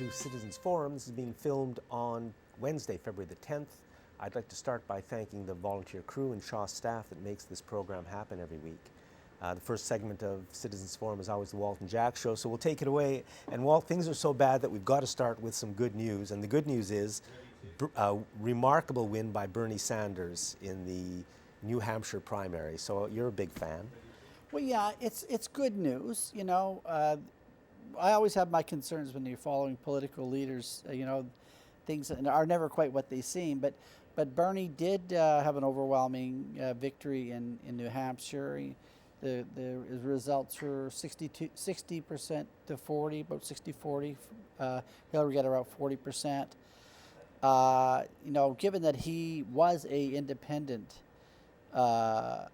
to Citizens Forum. This is being filmed on Wednesday, February the 10th. I'd like to start by thanking the volunteer crew and Shaw staff that makes this program happen every week. The first segment of Citizens Forum is always the Walt and Jack Show, so we'll take it away. And Walt, things are so bad that we've got to start with some good news. And the good news is a remarkable win by Bernie Sanders in the New Hampshire primary. So you're a big fan. Well, yeah, it's good news. You know, I always have my concerns when you're following political leaders. You know, things are never quite what they seem. But Bernie did have an overwhelming victory in New Hampshire. The results were 60% to 40, about 60-40. Hillary got about 40%. You know, given that he was a independent, ran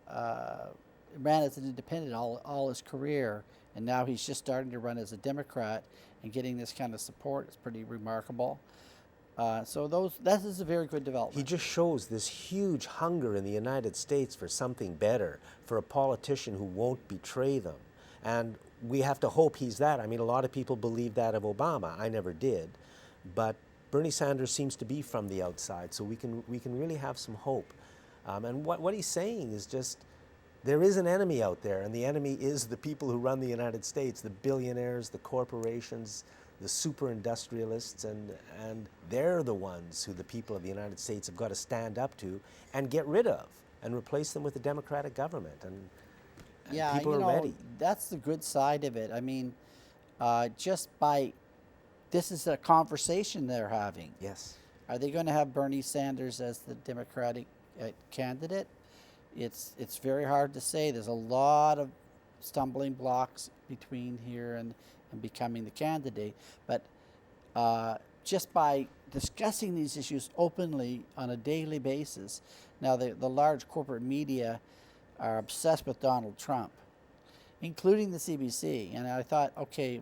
as an independent all his career, and now he's just starting to run as a Democrat and getting this kind of support is pretty remarkable. So that is a very good development. He just shows this huge hunger in the United States for something better, for a politician who won't betray them. And we have to hope he's that. I mean, a lot of people believe that of Obama. I never did. But Bernie Sanders seems to be from the outside, so we can really have some hope. And what he's saying is just, there is an enemy out there, and the enemy is the people who run the United States, the billionaires, the corporations, the super industrialists, and they're the ones who the people of the United States have got to stand up to and get rid of and replace them with a democratic government. And yeah, people you know, are ready. That's the good side of it. I mean, this is a conversation they're having. Yes. Are they going to have Bernie Sanders as the Democratic candidate? It's very hard to say. There's a lot of stumbling blocks between here and becoming the candidate. But just by discussing these issues openly on a daily basis, now the large corporate media are obsessed with Donald Trump, including the CBC. And I thought, okay,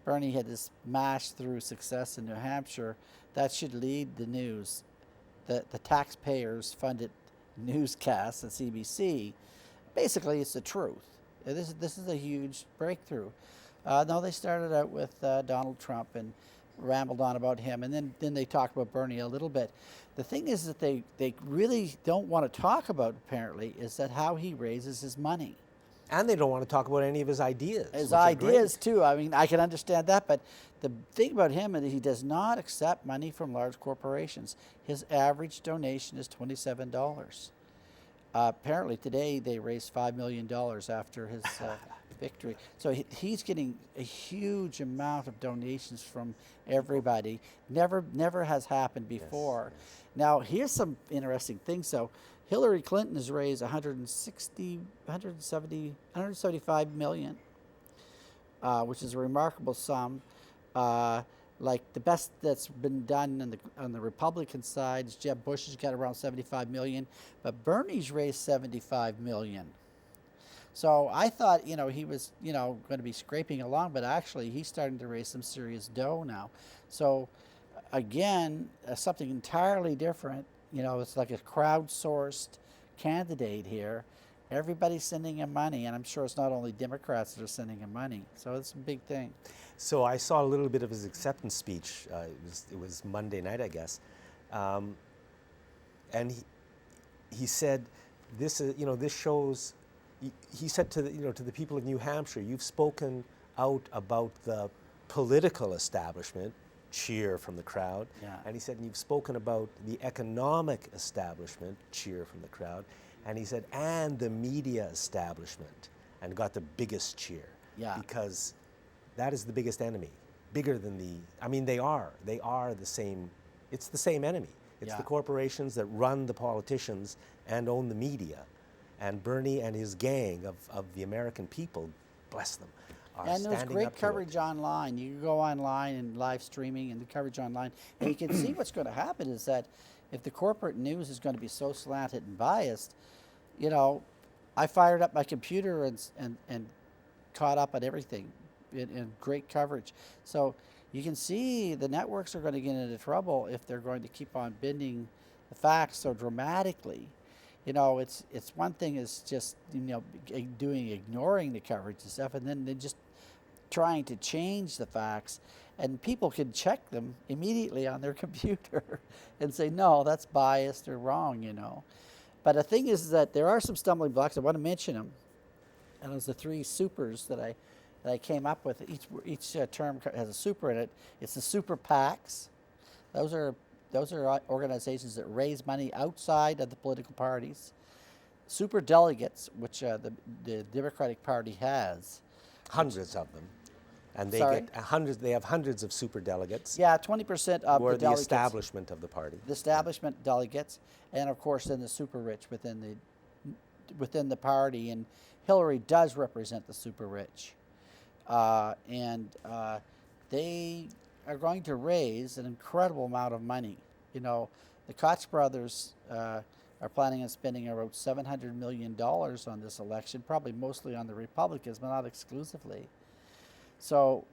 Bernie had this mash through success in New Hampshire. That should lead the news. The taxpayers funded newscasts at CBC. Basically, it's the truth. This is a huge breakthrough. No, they started out with Donald Trump and rambled on about him, and then they talked about Bernie a little bit. The thing is that they really don't want to talk about, apparently, is that how he raises his money. And they don't want to talk about any of his ideas. His ideas, too. I mean, I can understand that, but the thing about him is he does not accept money from large corporations. His average donation is $27. Apparently today they raised $5 million after his victory. So he's getting a huge amount of donations from everybody. Never has happened before. Yes. Now here's some interesting things. So Hillary Clinton has raised 175 million, which is a remarkable sum. Like the best that's been done on the Republican side is Jeb Bush has got around 75 million, but Bernie's raised 75 million. So I thought, you know, he was, you know, going to be scraping along, but actually he's starting to raise some serious dough now. So again, something entirely different. You know, it's like a crowdsourced candidate here. Everybody's sending him money, and I'm sure it's not only Democrats that are sending him money. So it's a big thing. So I saw a little bit of his acceptance speech. It was Monday night, I guess, and he said, "This is, you know, this shows." He said to the people of New Hampshire, "You've spoken out about the political establishment." Cheer from the crowd. Yeah. And he said, "You've spoken about the economic establishment." Cheer from the crowd. And he said, "And the media establishment," and got the biggest cheer. Yeah. Because that is the biggest enemy, bigger than I mean, they are the same, it's the same enemy. It's the corporations that run the politicians and own the media. And Bernie and his gang of the American people, bless them, are and standing there's great up to coverage it. online. You can go online and live streaming and the coverage online, and you can see what's going to happen is that if the corporate news is going to be so slanted and biased, you know, I fired up my computer and caught up on everything in great coverage. So you can see the networks are going to get into trouble if they're going to keep on bending the facts so dramatically. You know, it's one thing is just, you know, ignoring the coverage and stuff, and then just trying to change the facts. And people could check them immediately on their computer and say, no, that's biased or wrong, you know. But the thing is that there are some stumbling blocks. I want to mention them. And it was the three supers that I came up with. Each term has a super in it. It's the super PACs. Those are organizations that raise money outside of the political parties. Super delegates, which the Democratic Party has. Hundreds of them. And they Sorry? get hundreds. They have hundreds of super delegates. Yeah, 20% of Or the delegates. establishment of the party. The establishment delegates, and of course then the super rich within the party. And Hillary does represent the super rich, and they are going to raise an incredible amount of money. You know, the Koch brothers are planning on spending about $700 million on this election, probably mostly on the Republicans, but not exclusively. So,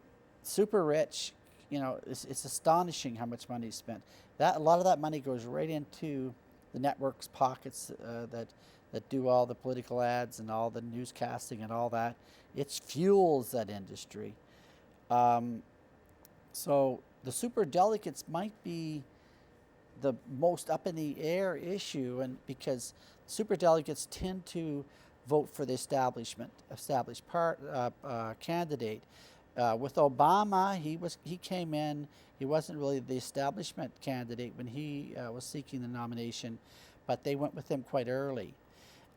super rich, you know, it's astonishing how much money is spent. A lot of that money goes right into the networks' pockets that do all the political ads and all the newscasting and all that. It fuels that industry. So the super delegates might be the most up in the air issue, and because super delegates tend to vote for the established candidate. With Obama, he came in. He wasn't really the establishment candidate when he was seeking the nomination, but they went with him quite early.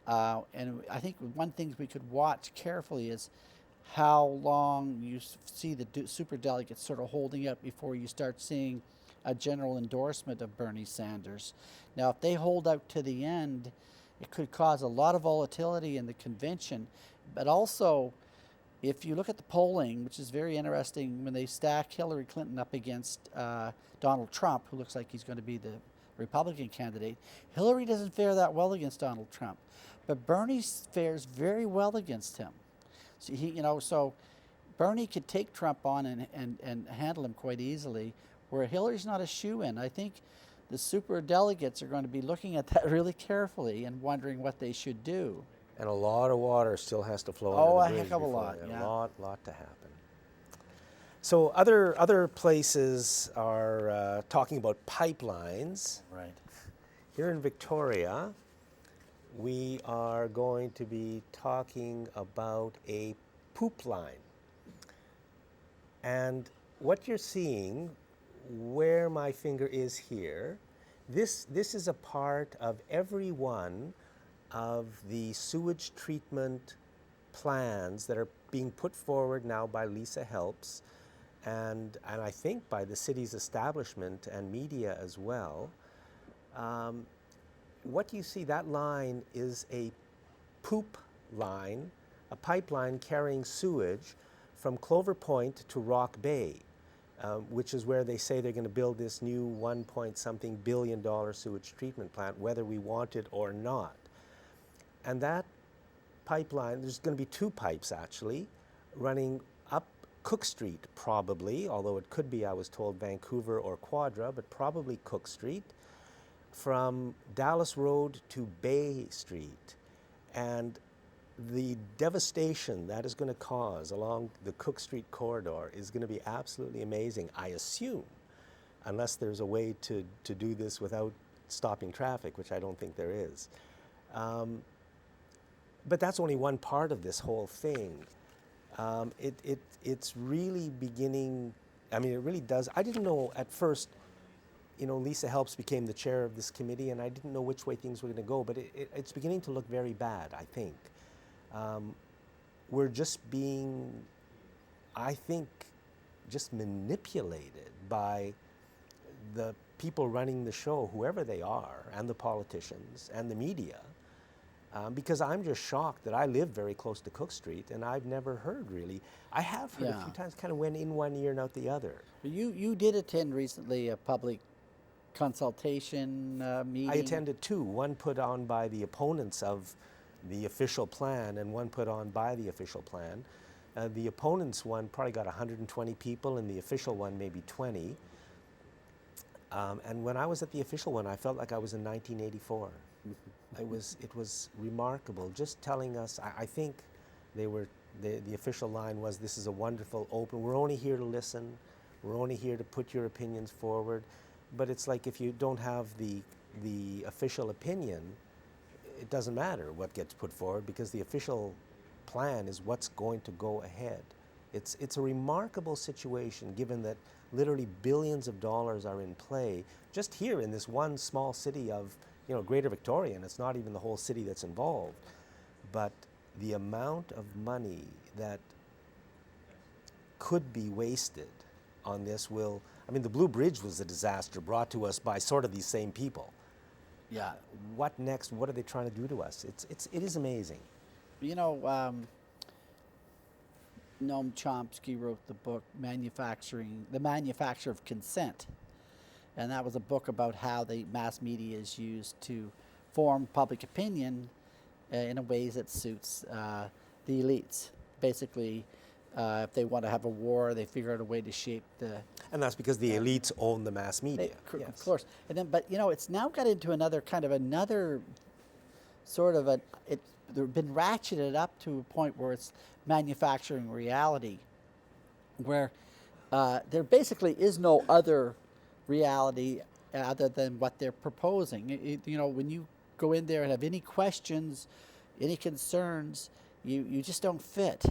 And I think one thing we could watch carefully is how long you see the super delegates sort of holding up before you start seeing a general endorsement of Bernie Sanders. Now, if they hold out to the end, it could cause a lot of volatility in the convention. But also, if you look at the polling, which is very interesting, when they stack Hillary Clinton up against Donald Trump, who looks like he's going to be the Republican candidate, Hillary doesn't fare that well against Donald Trump, but Bernie fares very well against him. So so Bernie could take Trump on and handle him quite easily, where Hillary's not a shoo-in. I think the super delegates are going to be looking at that really carefully and wondering what they should do. And a lot of water still has to flow Oh, under the a bridge heck of a before- lot, and yeah. A lot to happen. So other places are talking about pipelines. Right. Here in Victoria, we are going to be talking about a poop line. And what you're seeing, where my finger is here, this is a part of every one of the sewage treatment plans that are being put forward now by Lisa Helps and I think by the city's establishment and media as well. What you see, that line is a poop line, a pipeline carrying sewage from Clover Point to Rock Bay, which is where they say they're going to build this new $1-point-something billion sewage treatment plant, whether we want it or not. And that pipeline, there's going to be two pipes actually, running up Cook Street probably, although it could be, I was told, Vancouver or Quadra, but probably Cook Street, from Dallas Road to Bay Street. And the devastation that is going to cause along the Cook Street corridor is going to be absolutely amazing, I assume, unless there's a way to do this without stopping traffic, which I don't think there is. But that's only one part of this whole thing. It's really beginning, I mean, it really does. I didn't know at first, you know, Lisa Helps became the chair of this committee, and I didn't know which way things were going to go, but it's beginning to look very bad, I think. We're just being, I think, just manipulated by the people running the show, whoever they are, and the politicians, and the media. Because I'm just shocked that I live very close to Cook Street, and I've never heard really. I have heard a few times, kind of went in one ear and out the other. You did attend recently a public consultation meeting. I attended two, one put on by the opponents of the official plan and one put on by the official plan. The opponents one probably got 120 people, and the official one maybe 20. And when I was at the official one, I felt like I was in 1984. It was remarkable, just telling us, I think they were, the official line was, this is a wonderful open, we're only here to listen, We're only here to put your opinions forward. But it's like if you don't have the official opinion, it doesn't matter what gets put forward because the official plan is what's going to go ahead. It's a remarkable situation given that literally billions of dollars are in play just here in this one small city of, you know, Greater Victoria, and it's not even the whole city that's involved. But the amount of money that could be wasted on this will, I mean, the Blue Bridge was a disaster brought to us by sort of these same people. Yeah. What next? What are they trying to do to us? It is amazing. You know, Noam Chomsky wrote the book The Manufacture of Consent. And that was a book about how the mass media is used to form public opinion in a way that suits the elites. Basically, if they want to have a war, they figure out a way to shape the... And that's because the elites own the mass media. Yes. Of course. And then, but, you know, it's now got into another sort of they've been ratcheted up to a point where it's manufacturing reality, where there basically is no other reality other than what they're proposing. You know, when you go in there and have any questions, any concerns, you just don't fit.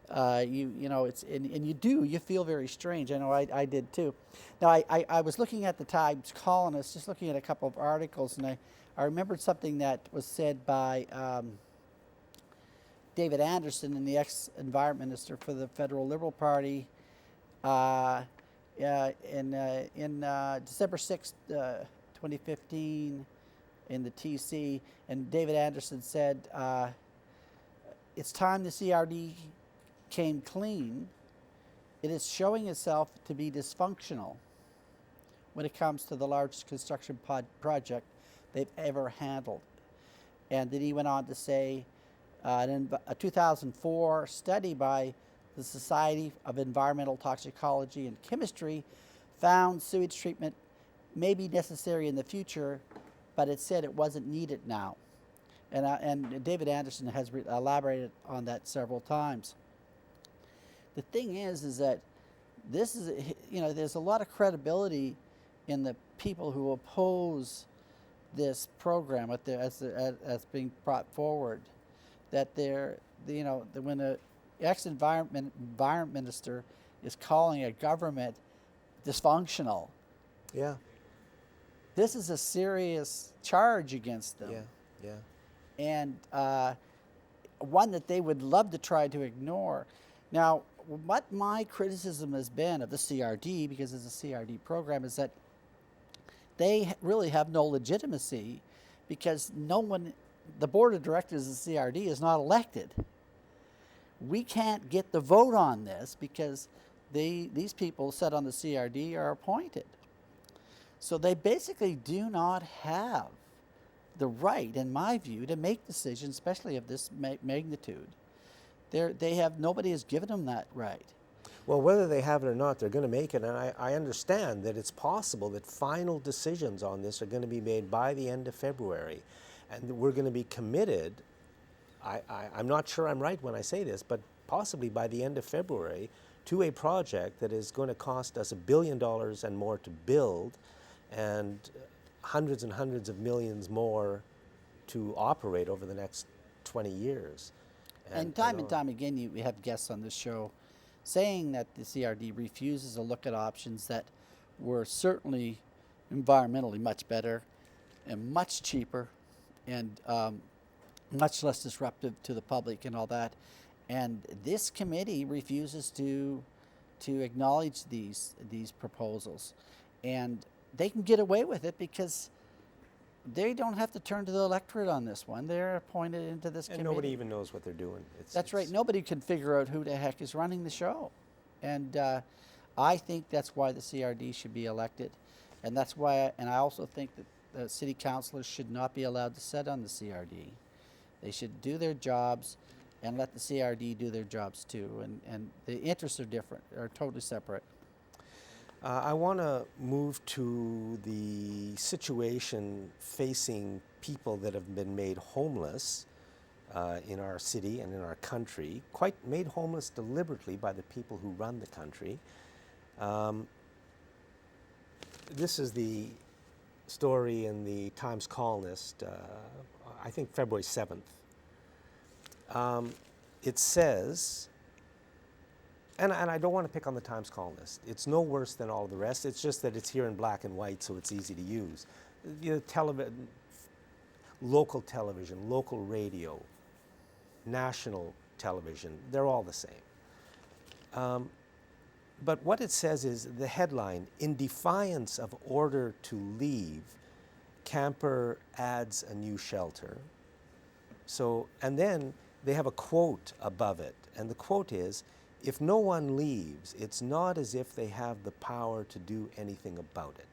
You know, and you feel very strange. I know I did too. Now I was looking at the Times Colonist, just looking at a couple of articles, and I remembered something that was said by David Anderson, the ex-environment minister for the Federal Liberal Party, in December 6th, 2015, in the TC, and David Anderson said, "It's time the CRD came clean. It is showing itself to be dysfunctional when it comes to the largest construction project they've ever handled." And then he went on to say, a 2004 study by the Society of Environmental Toxicology and Chemistry found sewage treatment may be necessary in the future, but it said it wasn't needed now. And David Anderson has elaborated on that several times. The thing is that this is, you know, there's a lot of credibility in the people who oppose this program as being brought forward, that they're, you know, when an ex-environment minister is calling a government dysfunctional, Yeah. this is a serious charge against them. Yeah. And one that they would love to try to ignore. Now, what my criticism has been of the CRD, because it's a CRD program, is that they really have no legitimacy because the board of directors of the CRD is not elected. We can't get the vote on this because these people set on the CRD are appointed. So they basically do not have the right, in my view, to make decisions, especially of this magnitude. Nobody has given them that right. Well, whether they have it or not, they're going to make it, and I understand that it's possible that final decisions on this are going to be made by the end of February, and we're going to be committed, I'm not sure I'm right when I say this, but possibly by the end of February, to a project that is going to cost us $1 billion and more to build, and hundreds and hundreds of millions more to operate over the next 20 years. And time again, we have guests on this show saying that the CRD refuses to look at options that were certainly environmentally much better and much cheaper and much less disruptive to the public and all that. And this committee refuses to acknowledge these proposals. And they can get away with it because they don't have to turn to the electorate on this one. They're appointed into this committee. And nobody even knows what they're doing. That's right. Nobody can figure out who the heck is running the show. And I think that's why the CRD should be elected. And that's why, and I also think that the city councilors should not be allowed to sit on the CRD. They should do their jobs and let the CRD do their jobs too. And the interests are different, are totally separate. I want to move to the situation facing people that have been made homeless in our city and in our country, quite made homeless deliberately by the people who run the country. This is the story in the Times Colonist, I think February 7th. It says, and I don't want to pick on the Times Colonist. It's no worse than all of the rest. It's just that it's here in black and white, so it's easy to use. Local television, local radio, national television, they're all the same. But what it says is the headline, "In defiance of order to leave, camper adds a new shelter." So, and then they have a quote above it, and the quote is, "If no one leaves, it's not as if they have the power to do anything about it."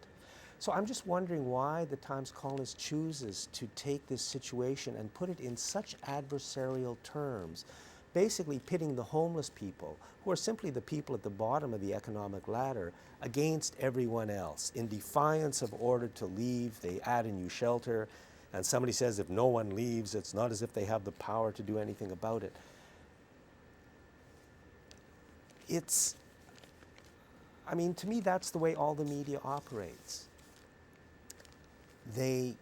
So I'm just wondering why the Times Colonist chooses to take this situation and put it in such adversarial terms, basically pitting the homeless people, who are simply the people at the bottom of the economic ladder, against everyone else. In defiance of order to leave, they add a new shelter, and somebody says if no one leaves, it's not as if they have the power to do anything about it. I mean, to me, that's the way all the media operates. They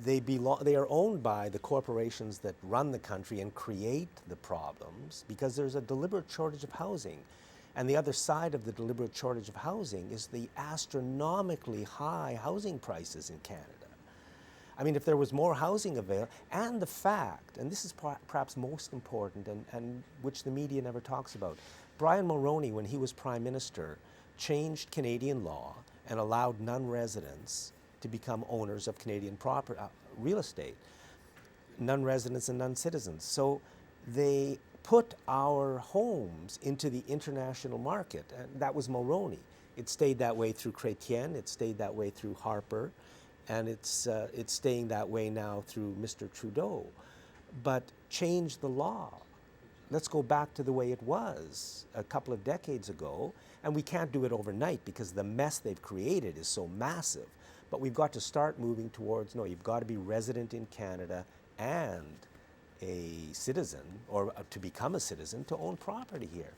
are owned by the corporations that run the country and create the problems, because there's a deliberate shortage of housing. And the other side of the deliberate shortage of housing is the astronomically high housing prices in Canada. I mean, if there was more housing available, and the fact, and this is perhaps most important, and which the media never talks about, Brian Mulroney, when he was Prime Minister, changed Canadian law and allowed non-residents to become owners of Canadian real estate, non-residents and non-citizens. So they put our homes into the international market, and that was Mulroney. It stayed that way through Chrétien, it stayed that way through Harper, and it's staying that way now through Mr. Trudeau. But change the law. Let's go back to the way it was a couple of decades ago, and we can't do it overnight because the mess they've created is so massive. But we've got to start moving towards, no, you've got to be resident in Canada and a citizen, or to become a citizen, to own property here.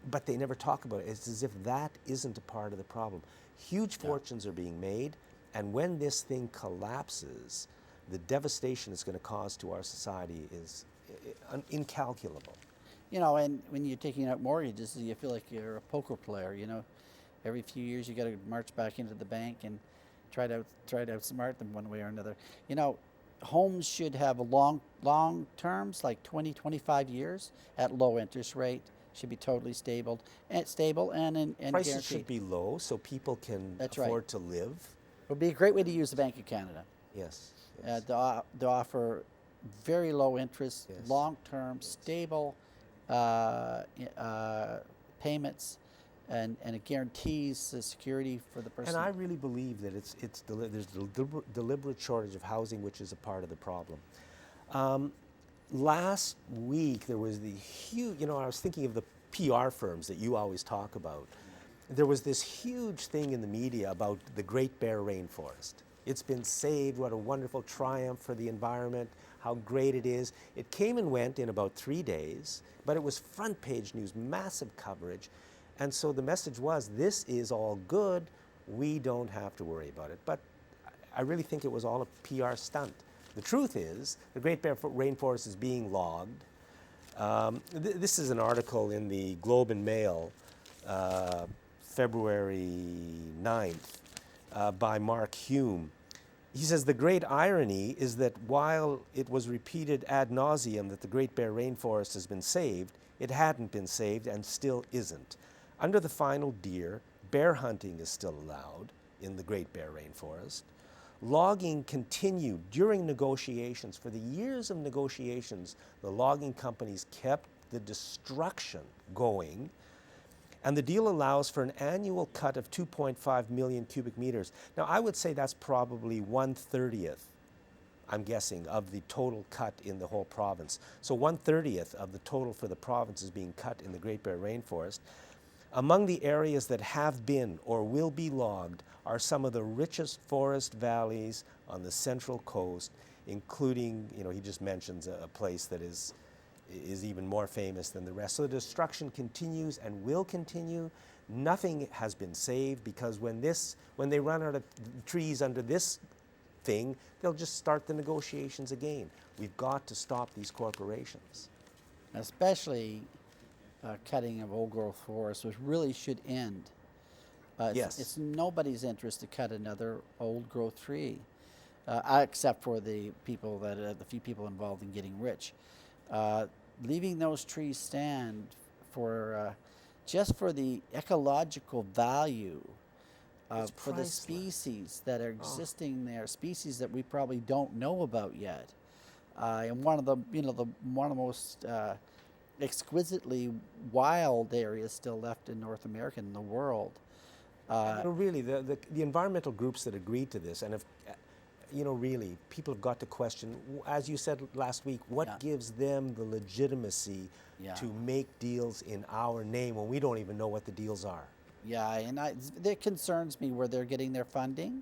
But they never talk about it. It's as if that isn't a part of the problem. Huge fortunes are being made, and when this thing collapses, the devastation it's going to cause to our society is incalculable. You know, and when you're taking out mortgages, you feel like you're a poker player, you know. Every few years you got to march back into the bank and try to outsmart them one way or another. You know, homes should have a long terms, like 20, 25 years at low interest rate. Should be totally stable and Prices guaranteed. should be low so people can afford to live. It would be a great way to use the Bank of Canada. Yes. To offer very low interest, long-term, stable payments, and it guarantees the security for the person. And I really believe that there's a deliberate shortage of housing, which is a part of the problem. Last week there was the huge, I was thinking of the PR firms that you always talk about. There was this huge thing in the media about the Great Bear Rainforest. It's been saved, what a wonderful triumph for the environment, how great it is. It came and went in about 3 days, but it was front page news, massive coverage. And so the message was, this is all good, we don't have to worry about it. But I really think it was all a PR stunt. The truth is, the Great Bear Rainforest is being logged. This is an article in the Globe and Mail, February 9th, by Mark Hume. He says, the great irony is that while it was repeated ad nauseum that the Great Bear Rainforest has been saved, it hadn't been saved and still isn't. Under the final deer, bear hunting is still allowed in the Great Bear Rainforest. Logging continued during negotiations. For the years of negotiations, the logging companies kept the destruction going, and the deal allows for an annual cut of 2.5 million cubic meters. Now, I would say that's probably 1/30th, I'm guessing, of the total cut in the whole province. So 1/30th of the total for the province is being cut in the Great Bear Rainforest. Among the areas that have been or will be logged are some of the richest forest valleys on the Central Coast, including, he just mentions a place that is is even more famous than the rest. So the destruction continues and will continue. Nothing has been saved, because when they run out of trees under this thing, they'll just start the negotiations again. We've got to stop these corporations. Especially cutting of old growth forests, which really should end. Yes. It's nobody's interest to cut another old growth tree, except for the people the few people involved in getting rich. Leaving those trees stand for just for the ecological value for the species that are existing there, species that we probably don't know about yet. And one of the one of the most exquisitely wild areas still left in North America and in the world. Really, the environmental groups that agreed to this, and if really, people have got to question, as you said last week, what gives them the legitimacy to make deals in our name when we don't even know what the deals are? Yeah, and it concerns me where they're getting their funding.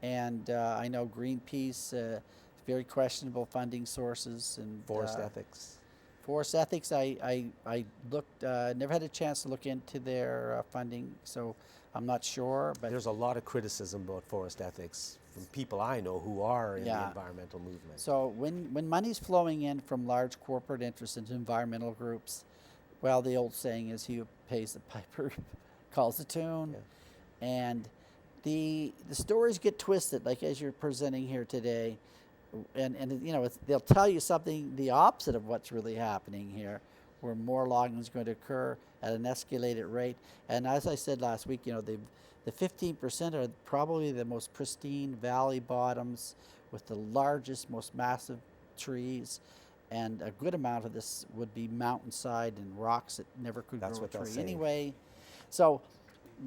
And I know Greenpeace, very questionable funding sources. And forest ethics. Forest ethics, I looked, never had a chance to look into their funding, so I'm not sure. But there's a lot of criticism about forest ethics from people I know who are in the environmental movement. So when money's flowing in from large corporate interests into environmental groups, well, the old saying is, he who pays the piper calls the tune. Yeah. And the stories get twisted, like as you're presenting here today. And they'll tell you something the opposite of what's really happening here, where more logging is going to occur at an escalated rate. And as I said last week, the 15% are probably the most pristine valley bottoms with the largest, most massive trees, and a good amount of this would be mountainside and rocks that never could grow a tree anyway. So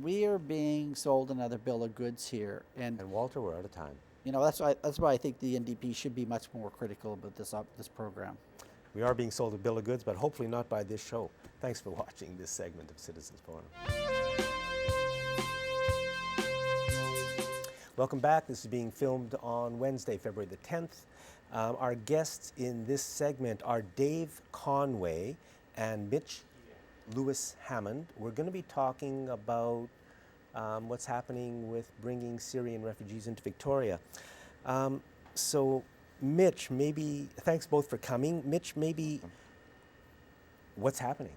we are being sold another bill of goods here. And Walter, we're out of time. That's why I think the NDP should be much more critical about this program. We are being sold a bill of goods, but hopefully not by this show. Thanks for watching this segment of Citizens Forum. Welcome back. This is being filmed on Wednesday, February the 10th. Our guests in this segment are Dave Conway and Mitch Lewis Hammond. We're going to be talking about what's happening with bringing Syrian refugees into Victoria. So, Mitch, maybe, thanks both for coming. Mitch, maybe, what's happening?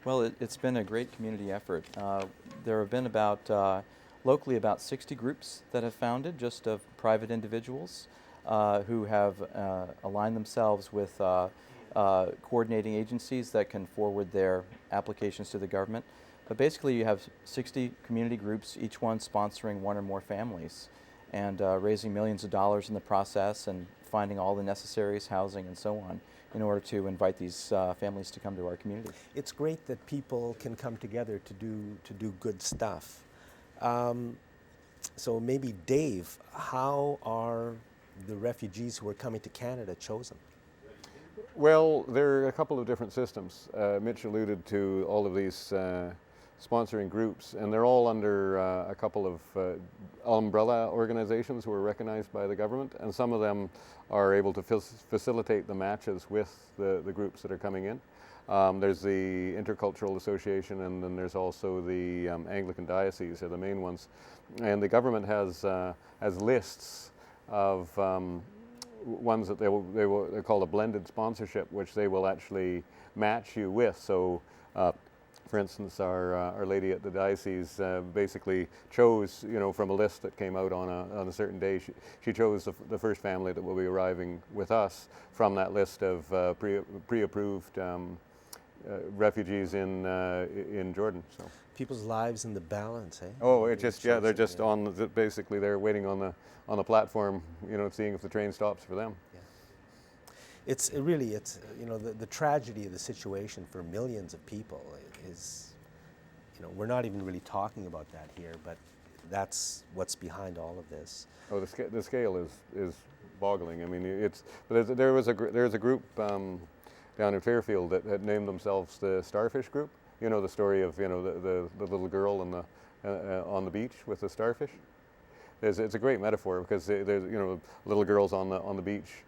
Well, it's been a great community effort. There have been locally about 60 groups that have founded, just of private individuals who have aligned themselves with coordinating agencies that can forward their applications to the government. But basically you have 60 community groups, each one sponsoring one or more families, and raising millions of dollars in the process, and finding all the necessaries, housing and so on, in order to invite these families to come to our community. It's great that people can come together to do good stuff. So maybe Dave, how are the refugees who are coming to Canada chosen? Well, there are a couple of different systems. Mitch alluded to all of these sponsoring groups, and they're all under a couple of umbrella organizations who are recognized by the government, and some of them are able to facilitate the matches with the groups that are coming in. There's the Intercultural Association, and then there's also the Anglican Diocese are the main ones. And the government has lists of ones that they call a blended sponsorship, which they will actually match you with. So, for instance, Our Lady at the Diocese basically chose, from a list that came out on a certain day. She chose the first family that will be arriving with us from that list of pre-approved refugees in Jordan. So people's lives in the balance, eh? Oh, it just they're just on basically they're waiting on the platform, seeing if the train stops for them. Yeah. It's the tragedy of the situation for millions of people is, we're not even really talking about that here, but that's what's behind all of this. Oh, the scale is boggling. I mean, there's a group down in Fairfield that had named themselves the Starfish Group. The story of the little girl on the beach with the starfish. It's a great metaphor, because there's little girls on the beach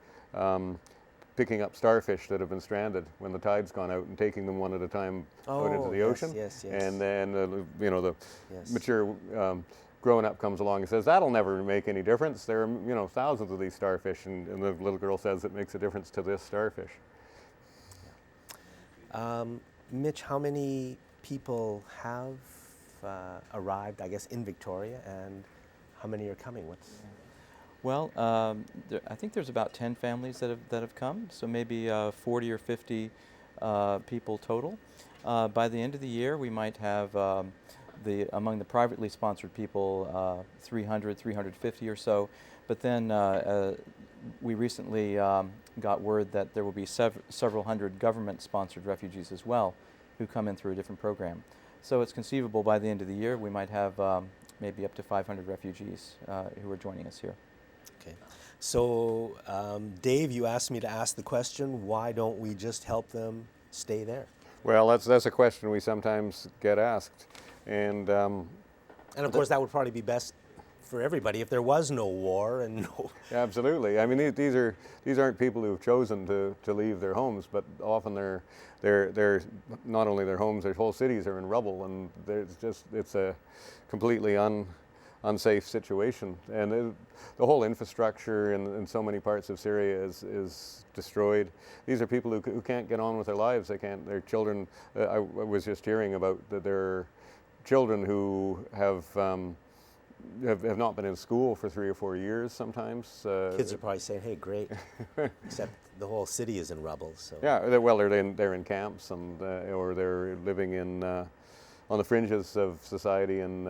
picking up starfish that have been stranded when the tide's gone out and taking them one at a time out into the ocean. Yes. And then the Yes. mature grown-up comes along and says, that'll never make any difference. There are thousands of these starfish, and the little girl says it makes a difference to this starfish. Mitch, how many people have arrived, I guess, in Victoria, and how many are coming? Well, I think there's about 10 families that have come, so maybe 40 or 50 people total. By the end of the year, we might have among the privately sponsored people 300, 350 or so. But then we recently got word that there will be several hundred government-sponsored refugees as well, who come in through a different program. So it's conceivable by the end of the year we might have maybe up to 500 refugees who are joining us here. Okay. So, Dave, you asked me to ask the question, why don't we just help them stay there? Well, that's a question we sometimes get asked. And of course, that would probably be best for everybody if there was no war and no... Absolutely. I mean, these aren't people who've chosen to leave their homes, but often they're not only their homes, their whole cities are in rubble, and it's a completely unsafe situation. And the whole infrastructure in so many parts of Syria is destroyed. These are people who can't get on with their lives. They can't. Their children. I was just hearing about that there are children who have not been in school for 3 or 4 years sometimes. Kids are probably saying, hey, great, except the whole city is in rubble. So. Yeah, well, they're in camps, and or they're living on the fringes of society in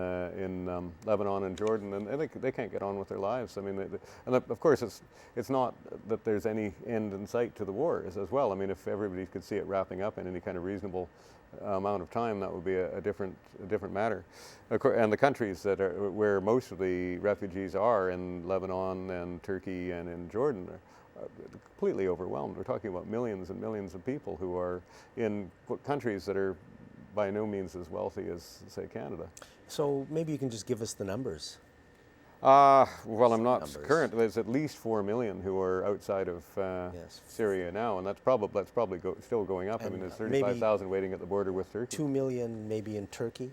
Lebanon and Jordan, and they can't get on with their lives. I mean, and of course, it's not that there's any end in sight to the war as well. I mean, if everybody could see it wrapping up in any kind of reasonable amount of time, that would be a different matter. And the countries where most of the refugees are, in Lebanon and Turkey and in Jordan, are completely overwhelmed. We're talking about millions and millions of people who are in countries that are by no means as wealthy as, say, Canada. So maybe you can just give us the numbers. Well, I'm not current. There's at least 4 million who are outside of Syria now, and that's probably still going up. And I mean, there's 35,000 waiting at the border with Turkey. 2 million maybe in Turkey?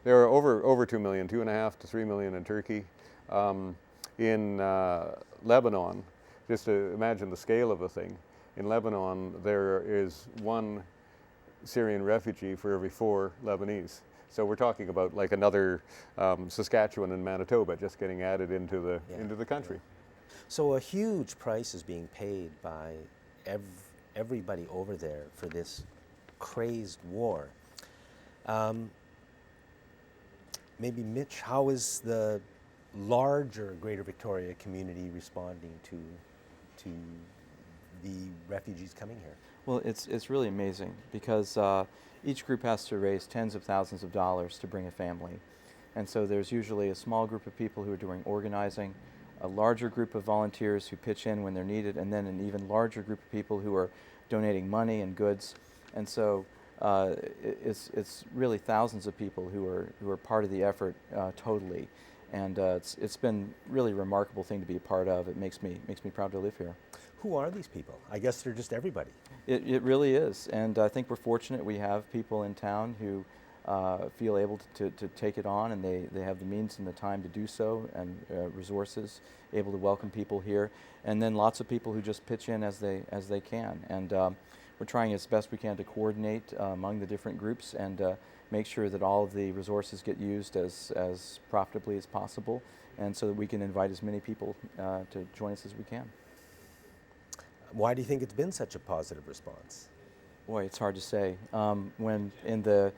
There are over 2 million, 2.5 to 3 million in Turkey. In Lebanon, just to imagine the scale of the thing, in Lebanon there is 1 Syrian refugee for every 4 Lebanese. So we're talking about like another Saskatchewan and Manitoba just getting added into the country. So a huge price is being paid by everybody over there for this crazed war. Maybe Mitch, how is the larger Greater Victoria community responding to the refugees coming here? Well, it's really amazing because each group has to raise tens of thousands of dollars to bring a family. And so there's usually a small group of people who are doing organizing, a larger group of volunteers who pitch in when they're needed, and then an even larger group of people who are donating money and goods. And so it's really thousands of people who are part of the effort totally. And it's been really a remarkable thing to be a part of. It makes me proud to live here. Who are these people? I guess they're just everybody. It really is, and I think we're fortunate we have people in town who feel able to take it on, and they have the means and the time to do so, and resources, able to welcome people here, and then lots of people who just pitch in as they can. And we're trying as best we can to coordinate among the different groups and make sure that all of the resources get used as profitably as possible, and so that we can invite as many people to join us as we can. Why do you think it's been such a positive response? Boy, it's hard to say. When in the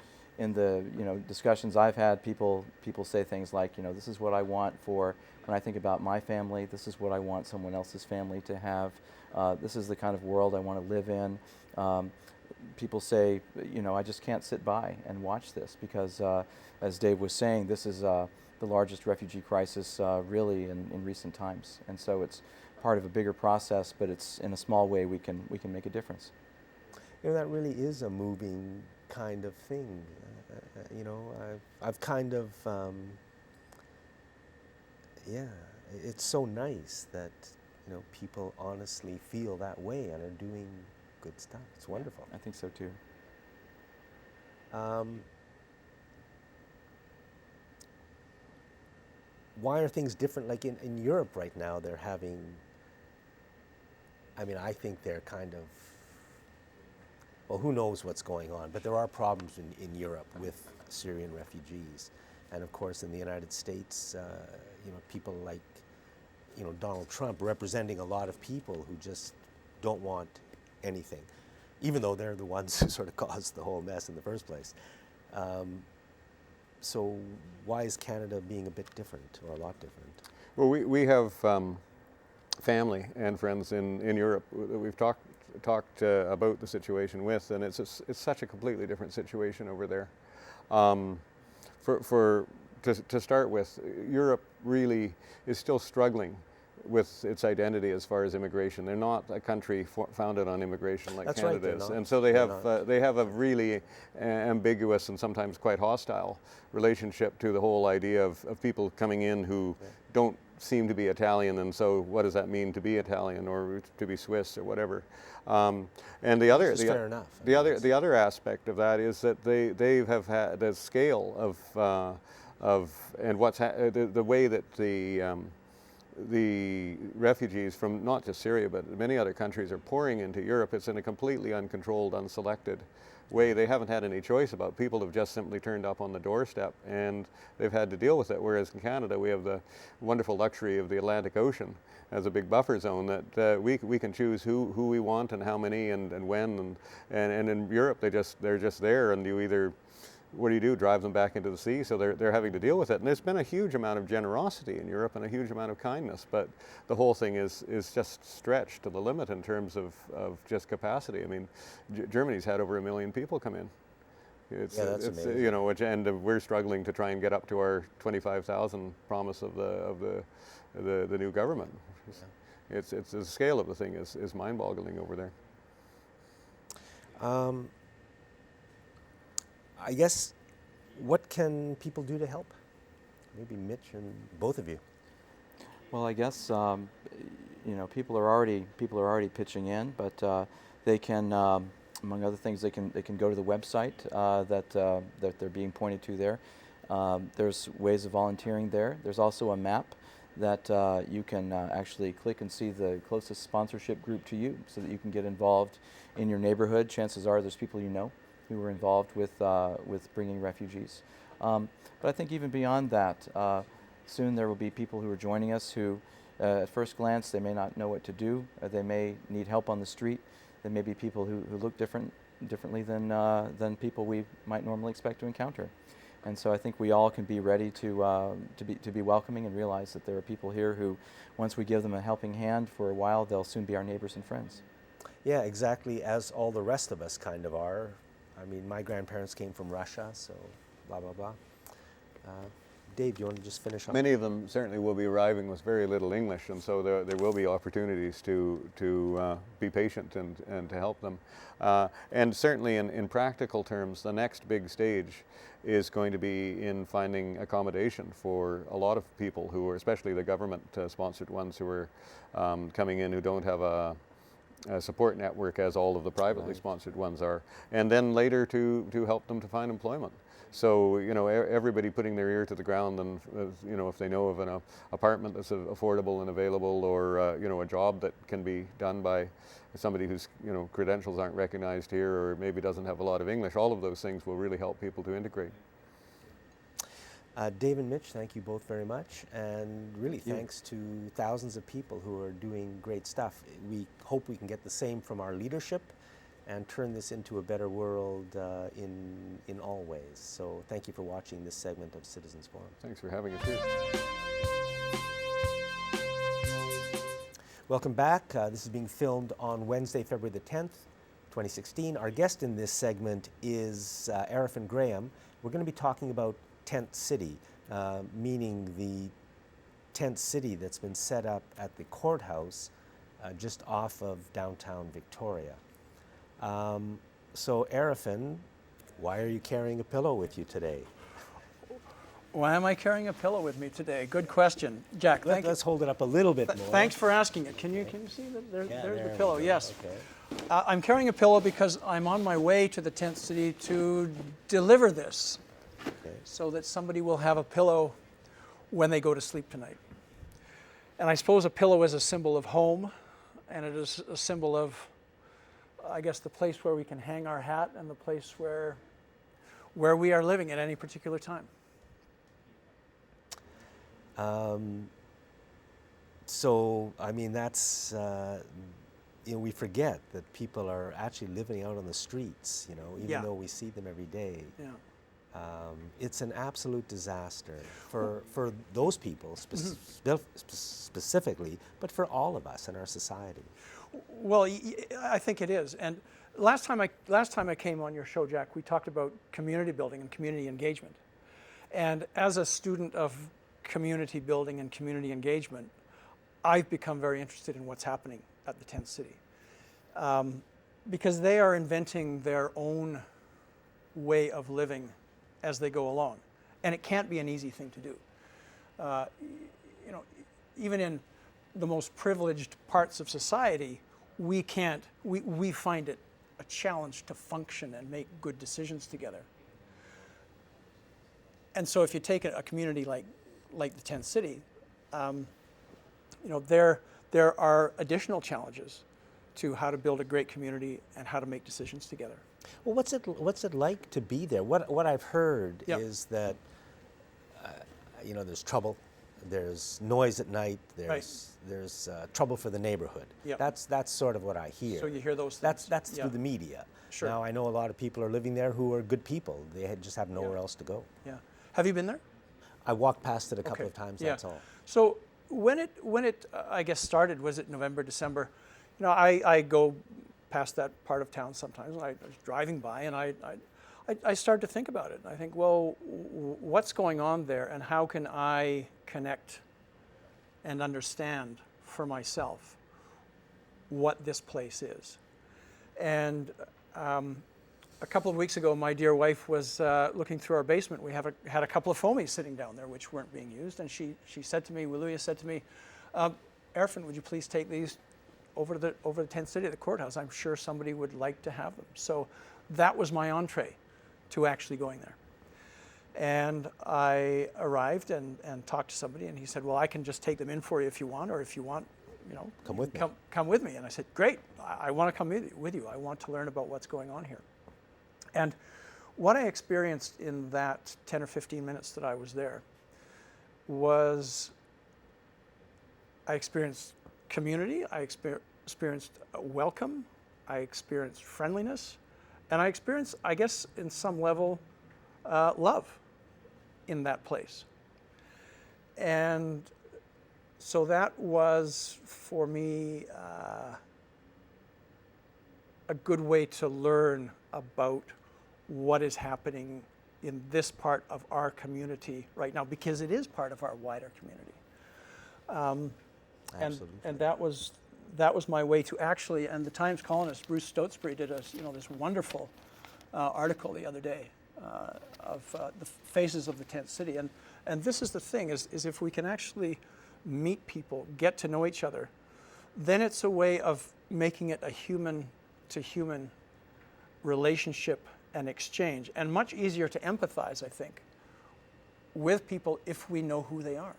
discussions I've had, people say things like, this is what I want for when I think about my family. This is what I want someone else's family to have. This is the kind of world I want to live in. People say, I just can't sit by and watch this because, as Dave was saying, this is the largest refugee crisis really in recent times, and so it's part of a bigger process, but it's in a small way we can make a difference. That really is a moving kind of thing. I've kind of, it's so nice that, people honestly feel that way and are doing good stuff. It's wonderful. I think so too. Why are things different? Like in Europe right now, they're having, I mean, I think they're kind of, well, who knows what's going on, but there are problems in Europe with Syrian refugees. And of course, in the United States, people like, Donald Trump representing a lot of people who just don't want anything, even though they're the ones who sort of caused the whole mess in the first place. So why is Canada being a bit different, or a lot different? Well, we have family and friends in Europe that we've talked about the situation with, and it's such a completely different situation over there. To start with, Europe really is still struggling with its identity as far as immigration. They're not a country founded on immigration like That's Canada right, is, not. and so they have a really ambiguous and sometimes quite hostile relationship to the whole idea of people coming in who don't seem to be Italian, and so what does that mean to be Italian or to be Swiss or whatever? And the other aspect of that is that they have had the scale of and the way that the refugees from not just Syria but many other countries are pouring into Europe. It's in a completely uncontrolled, unselected way. They haven't had any choice about. People have just simply turned up on the doorstep and they've had to deal with it. Whereas in Canada we have the wonderful luxury of the Atlantic Ocean as a big buffer zone that we can choose who we want and how many and when, and in Europe they're just there, and you either, what do? Drive them back into the sea, so they're having to deal with it. And there's been a huge amount of generosity in Europe and a huge amount of kindness, but the whole thing is just stretched to the limit in terms of just capacity. I mean, Germany's had over 1 million people come in. It's amazing. And we're struggling to try and get up to our 25,000 promise of the new government. It's the scale of the thing is mind-boggling over there. I guess, what can people do to help? Maybe Mitch and both of you. Well, I guess people are already pitching in, but they can, among other things, they can go to the website that they're being pointed to there. There's ways of volunteering there. There's also a map that you can actually click and see the closest sponsorship group to you, so that you can get involved in your neighborhood. Chances are there's people who are involved with bringing refugees. But I think even beyond that, soon there will be people who are joining us who, at first glance, they may not know what to do. They may need help on the street. There may be people who look differently than people we might normally expect to encounter. And so I think we all can be ready to be welcoming and realize that there are people here who, once we give them a helping hand for a while, they'll soon be our neighbors and friends. Yeah, exactly, as all the rest of us kind of are. I mean, my grandparents came from Russia, so blah, blah, blah. Dave, do you want to just finish up? Many of them certainly will be arriving with very little English, and so there will be opportunities to be patient and to help them. And certainly in practical terms, the next big stage is going to be in finding accommodation for a lot of people who are, especially the government-sponsored ones who are coming in who don't have a support network as all of the privately sponsored ones are, and then later to help them to find employment. So everybody putting their ear to the ground, and if they know of an apartment that's affordable and available, or a job that can be done by somebody whose credentials aren't recognized here, or maybe doesn't have a lot of English, all of those things will really help people to integrate. Dave and Mitch, thank you both very much, and really thanks to thousands of people who are doing great stuff. We hope we can get the same from our leadership and turn this into a better world in all ways. So thank you for watching this segment of Citizens Forum. Thanks for having us here. Welcome back. This is being filmed on Wednesday, February the 10th, 2016. Our guest in this segment is Arifin Graham. We're going to be talking about Tent City, meaning the tent city that's been set up at the courthouse just off of downtown Victoria. So Arifin, why are you carrying a pillow with you today? Why am I carrying a pillow with me today? Good question. Jack, thank you. Let's hold it up a little bit more. Thanks for asking it. Can you see that? There's Yeah, the there we pillow, go. yes. Okay. I'm carrying a pillow because I'm on my way to the tent city to deliver this Okay. so that somebody will have a pillow when they go to sleep tonight. And I suppose a pillow is a symbol of home, and it is a symbol of, I guess, the place where we can hang our hat and the place where we are living at any particular time. So, I mean, that's, we forget that people are actually living out on the streets, even Yeah. though we see them every day. Yeah. It's an absolute disaster for those people specifically, but for all of us in our society. Well, I think it is. And last time I came on your show, Jack, we talked about community building and community engagement. And as a student of community building and community engagement, I've become very interested in what's happening at the tent city, because they are inventing their own way of living as they go along, and it can't be an easy thing to do. Even in the most privileged parts of society, we find it a challenge to function and make good decisions together. And so if you take a community like the tent city, there are additional challenges to how to build a great community and how to make decisions together. Well, what's it like to be there? What I've heard Yep. is that there's trouble, there's noise at night, there's trouble for the neighborhood. Yep. That's sort of what I hear. So you hear those things. That's Yeah. through the media. Sure. Now I know a lot of people are living there who are good people. They just have nowhere else to go. Yeah. Have you been there? I walked past it a couple Okay. of times. Yeah. That's all. So when it I guess started, was it November, December? I go past that part of town sometimes. And I was driving by, and I started to think about it. I think, well, what's going on there, and how can I connect and understand for myself what this place is? And a couple of weeks ago, my dear wife was looking through our basement. We had a couple of foamies sitting down there which weren't being used, and she said to me, Wiluya said to me, Erfin, would you please take these over to the tent city at the courthouse? I'm sure somebody would like to have them. So that was my entree to actually going there. And I arrived and talked to somebody, and he said, well, I can just take them in for you if you want, or if you want, Come with me. Come with me. And I said, great, I want to come with you. I want to learn about what's going on here. And what I experienced in that 10 or 15 minutes that I was there was I experienced community, I experienced welcome, I experienced friendliness, and I experienced, I guess, in some level, love in that place. And so that was, for me, a good way to learn about what is happening in this part of our community right now, because it is part of our wider community. Absolutely. And that was my way to actually, and the Times columnist Bruce Stotesbury did this wonderful article the other day of the faces of the tent city. And this is the thing, is if we can actually meet people, get to know each other, then it's a way of making it a human-to-human relationship and exchange, and much easier to empathize, I think, with people if we know who they are.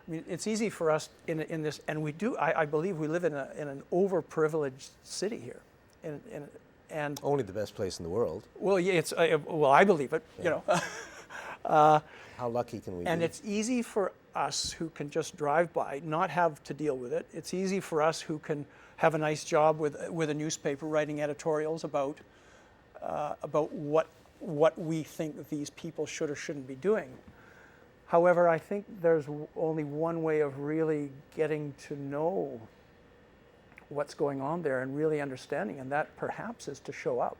I mean, it's easy for us in this, and we do. I believe we live in an overprivileged city here, and Only the best place in the world. well, yeah, it's well, I believe it. Yeah. How lucky can we be? And it's easy for us who can just drive by, not have to deal with it. It's easy for us who can have a nice job with a newspaper writing editorials about what we think that these people should or shouldn't be doing. However, I think there's only one way of really getting to know what's going on there and really understanding, and that perhaps is to show up.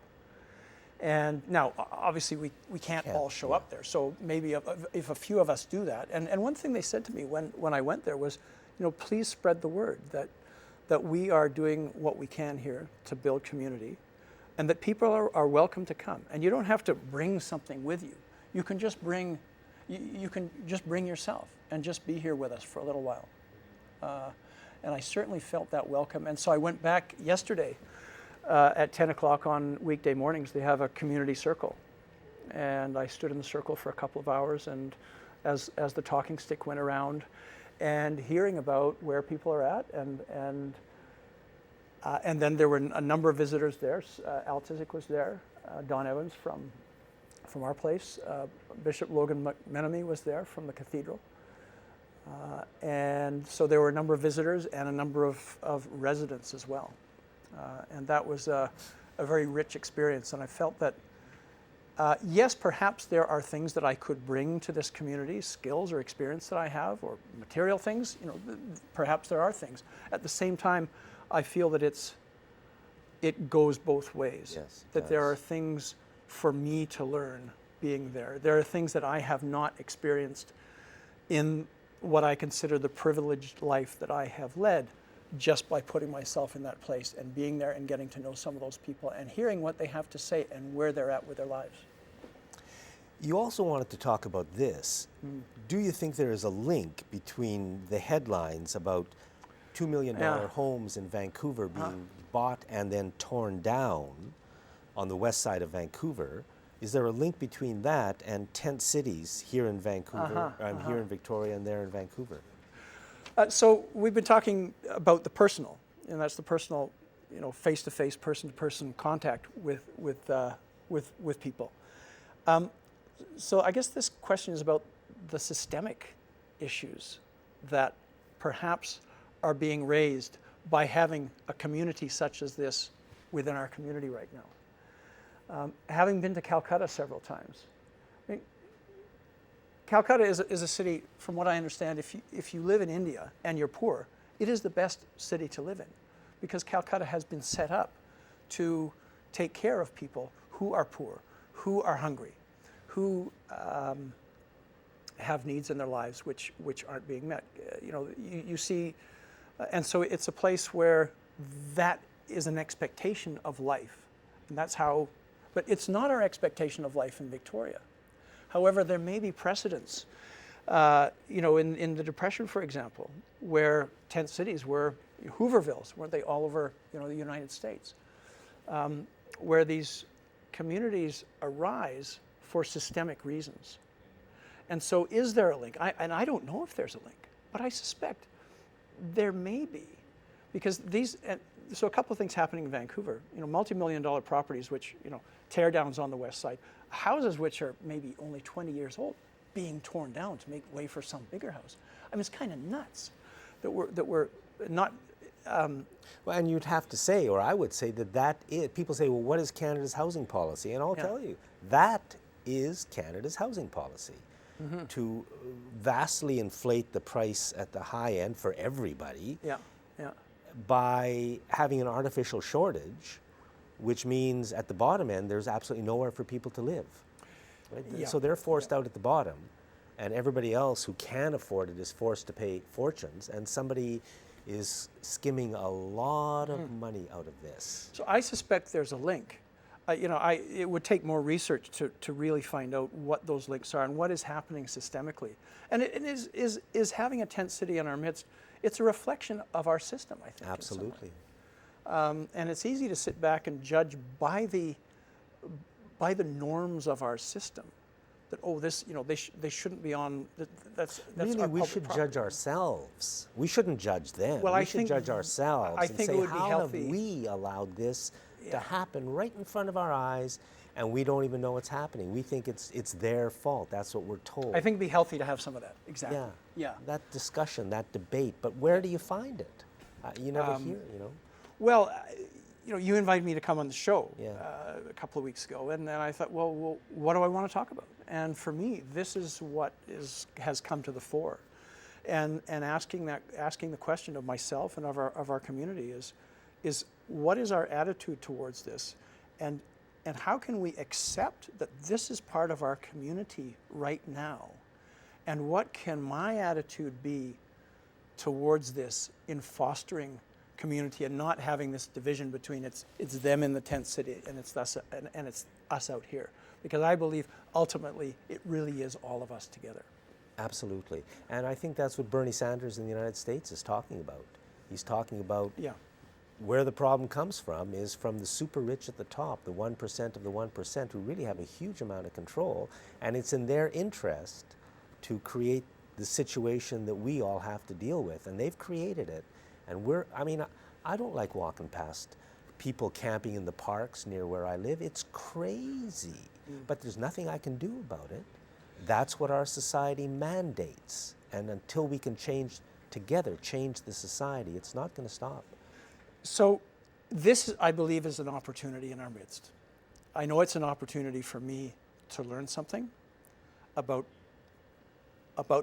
And now, obviously, we can't all show up there. So maybe if a few of us do that. And one thing they said to me when I went there was, please spread the word that we are doing what we can here to build community, and that people are welcome to come. And you don't have to bring something with you. You can just bring you can just bring yourself and just be here with us for a little while. And I certainly felt that welcome. And so I went back yesterday at 10 o'clock on weekday mornings. They have a community circle. And I stood in the circle for a couple of hours, and as the talking stick went around, and hearing about where people are at, and then there were a number of visitors there. Al Tizik was there, Don Evans from our place, Bishop Logan McMenemy was there from the cathedral, and so there were a number of visitors and a number of residents as well, and that was a very rich experience. And I felt that yes, perhaps there are things that I could bring to this community, skills or experience that I have, or material things. You know, perhaps there are things. At the same time, I feel that it goes both ways. Yes, it that there does. are things for me to learn being there. There are things that I have not experienced in what I consider the privileged life that I have led, just by putting myself in that place and being there and getting to know some of those people and hearing what they have to say and where they're at with their lives. You also wanted to talk about this. Do you think there is a link between the headlines about $2 million Yeah. homes in Vancouver being bought and then torn down on the west side of Vancouver? Is there a link between that and tent cities here in Vancouver, here in Victoria and there in Vancouver? So we've been talking about the personal, and that's the personal, you know, face-to-face, person-to-person contact with people. So I guess this question is about the systemic issues that perhaps are being raised by having a community such as this within our community right now. Having been to Calcutta several times, I mean, Calcutta is a city, from what I understand, if you live in India and you're poor, it is the best city to live in, because Calcutta has been set up to take care of people who are poor, who are hungry, who have needs in their lives which aren't being met. You know, you see, and so it's a place where that is an expectation of life, and that's how. But it's not our expectation of life in Victoria. However, there may be precedents, you know, in the Depression, for example, where tent cities were Hoovervilles, weren't they, all over, you know, the United States, where these communities arise for systemic reasons. And so is there a link? I don't know if there's a link, but I suspect there may be, because so a couple of things happening in Vancouver, you know, multi-million-dollar properties, which, you know, tear downs on the west side, houses which are maybe only 20 years old being torn down to make way for some bigger house. I mean, it's kind of nuts that we're not. Well, and you'd have to say, or I would say, that is, people say, well, what is Canada's housing policy? And I'll tell you, that is Canada's housing policy. To vastly inflate the price at the high end for everybody by having an artificial shortage, which means at the bottom end there's absolutely nowhere for people to live. Right? Yeah. So they're forced out at the bottom, and everybody else who can afford it is forced to pay fortunes, and somebody is skimming a lot of money out of this. So I suspect there's a link. You know, it would take more research to really find out what those links are and what is happening systemically. And it is having a tent city in our midst, it's a reflection of our system, I think. Absolutely. And it's easy to sit back and judge by the norms of our system. That, oh, this, you know, they shouldn't be on. That's really, our we public should property. judge ourselves. We shouldn't judge them. Well, we I should think- judge ourselves I and think it say, would be how healthy. have we allowed this to Yeah. happen right in front of our eyes, and we don't even know what's happening. We think it's their fault. That's what we're told. I think it'd be healthy to have some of that. Exactly. Yeah. That discussion, that debate. But where do you find it? You never hear, you know. Well, you know, you invited me to come on the show Yeah. a couple of weeks ago, and then I thought, well, what do I want to talk about? And for me, this is what has come to the fore, and asking the question of myself and of our community is what is our attitude towards this, and how can we accept that this is part of our community right now, and what can my attitude be towards this in fostering community and not having this division between it's them in the tent city and it's us out here, because I believe ultimately it really is all of us together. Absolutely. And I think that's what Bernie Sanders in the United States is talking about. He's talking about Yeah. where the problem comes from is from the super rich at the top, the 1% of the 1% who really have a huge amount of control, and it's in their interest to create the situation that we all have to deal with, and they've created it. And I don't like walking past people camping in the parks near where I live. It's crazy, but there's nothing I can do about it. That's what our society mandates, and until we can change together, change the society, it's not going to stop. So this, I believe, is an opportunity in our midst. I know it's an opportunity for me to learn something about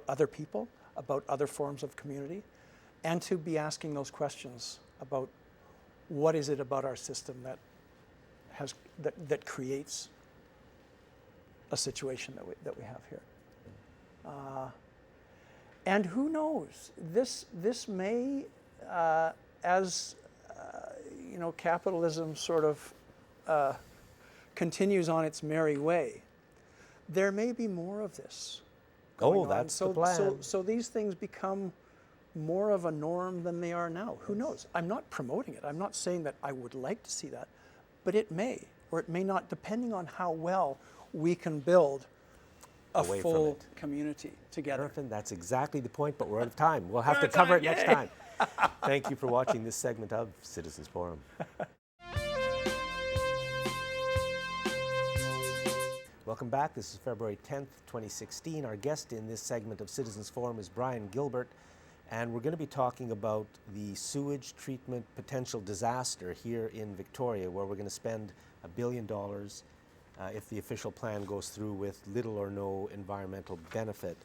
other people, about other forms of community, and to be asking those questions about what is it about our system that creates a situation that we have here. And who knows, this may, as capitalism sort of continues on its merry way, there may be more of this going on. That's the plan. So these things become more of a norm than they are now. Who knows? I'm not promoting it. I'm not saying that I would like to see that, but it may, or it may not, depending on how well we can build a Away from full it. community together. Jonathan, that's exactly the point, but we're out of time. We'll have to cover it next time. Thank you for watching this segment of Citizens Forum. Welcome back. This is February 10th, 2016. Our guest in this segment of Citizens Forum is Brian Gilbert, and we're going to be talking about the sewage treatment potential disaster here in Victoria, where we're going to spend $1 billion if the official plan goes through with little or no environmental benefit.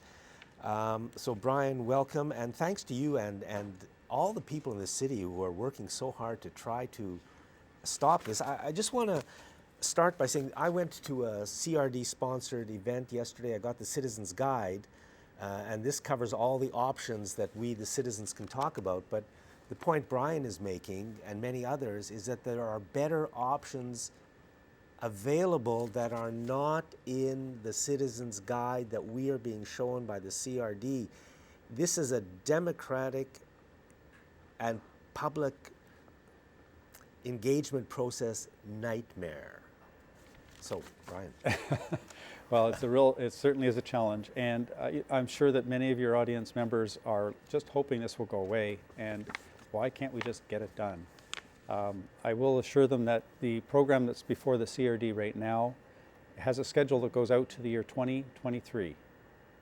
So Brian, welcome, and thanks to you and all the people in the city who are working so hard to try to stop this. I just want to start by saying I went to a CRD-sponsored event yesterday. I got the Citizens Guide, and this covers all the options that we, the citizens, can talk about. But the point Brian is making, and many others, is that there are better options available that are not in the Citizens Guide that we are being shown by the CRD. This is a democratic and public engagement process nightmare. So, Brian. Well, it certainly is a challenge, and I'm sure that many of your audience members are just hoping this will go away, and why can't we just get it done? I will assure them that the program that's before the CRD right now has a schedule that goes out to the year 2023.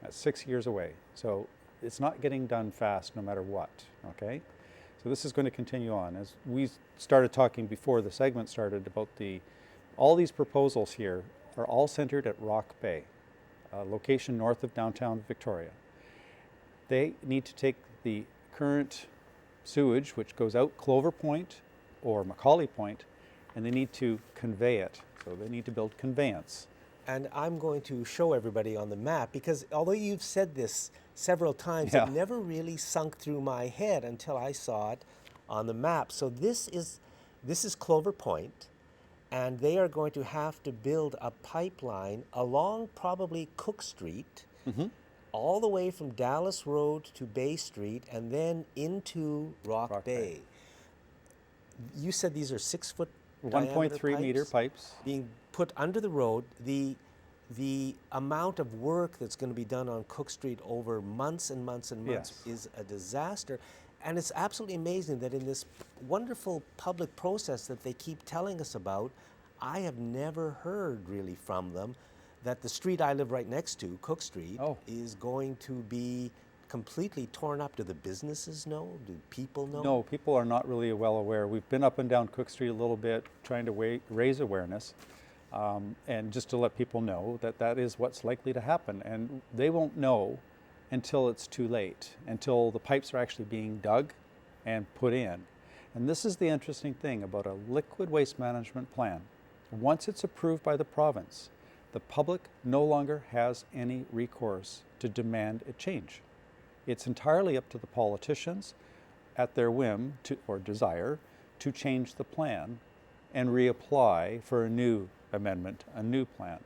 That's 6 years away. So it's not getting done fast no matter what, okay? So this is going to continue on. As we started talking before the segment started about all these proposals here are all centered at Rock Bay, a location north of downtown Victoria. They need to take the current sewage, which goes out Clover Point or Macaulay Point, and they need to convey it. So they need to build conveyance. And I'm going to show everybody on the map, because although you've said this several times, Yeah. it never really sunk through my head until I saw it on the map. So this is Clover Point, and they are going to have to build a pipeline along probably Cook Street, all the way from Dallas Road to Bay Street, and then into Rock Bay. You said these are 6 foot 1.3 meter pipes being put under the road. The amount of work that's going to be done on Cook Street over months and months and months is a disaster. And it's absolutely amazing that in this wonderful public process that they keep telling us about, I have never heard really from them that the street I live right next to, Cook Street, is going to be completely torn up. Do the businesses know? Do people know? No, people are not really well aware. We've been up and down Cook Street a little bit trying to raise awareness and just to let people know that that is what's likely to happen. And they won't know until it's too late, until the pipes are actually being dug and put in. And this is the interesting thing about a liquid waste management plan. Once it's approved by the province, the public no longer has any recourse to demand a change. It's entirely up to the politicians at their whim or desire to change the plan and reapply for a new amendment, a new plan.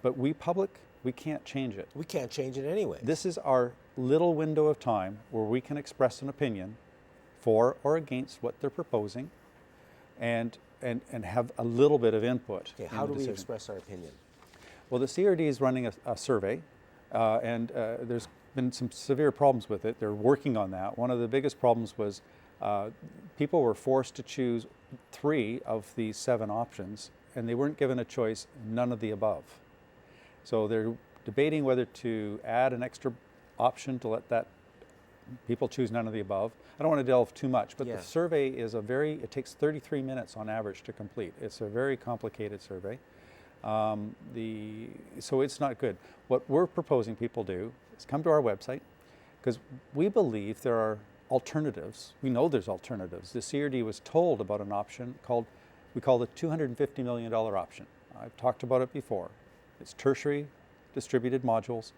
But we public, we can't change it. We can't change it anyway. This is our little window of time where we can express an opinion for or against what they're proposing and have a little bit of input. Okay, in how the do we decision. express our opinion? Well, the CRD is running a survey, and there's been some severe problems with it. They're working on that. One of the biggest problems was people were forced to choose 3 of the 7 options, and they weren't given a choice, none of the above. So they're debating whether to add an extra option to let that people choose none of the above. I don't want to delve too much, but Yeah. the survey is it takes 33 minutes on average to complete. It's a very complicated survey. So it's not good. What we're proposing people do is come to our website, because we believe there are alternatives. We know there's alternatives. The CRD was told about an option we call the $250 million option. I've talked about it before. It's tertiary distributed modules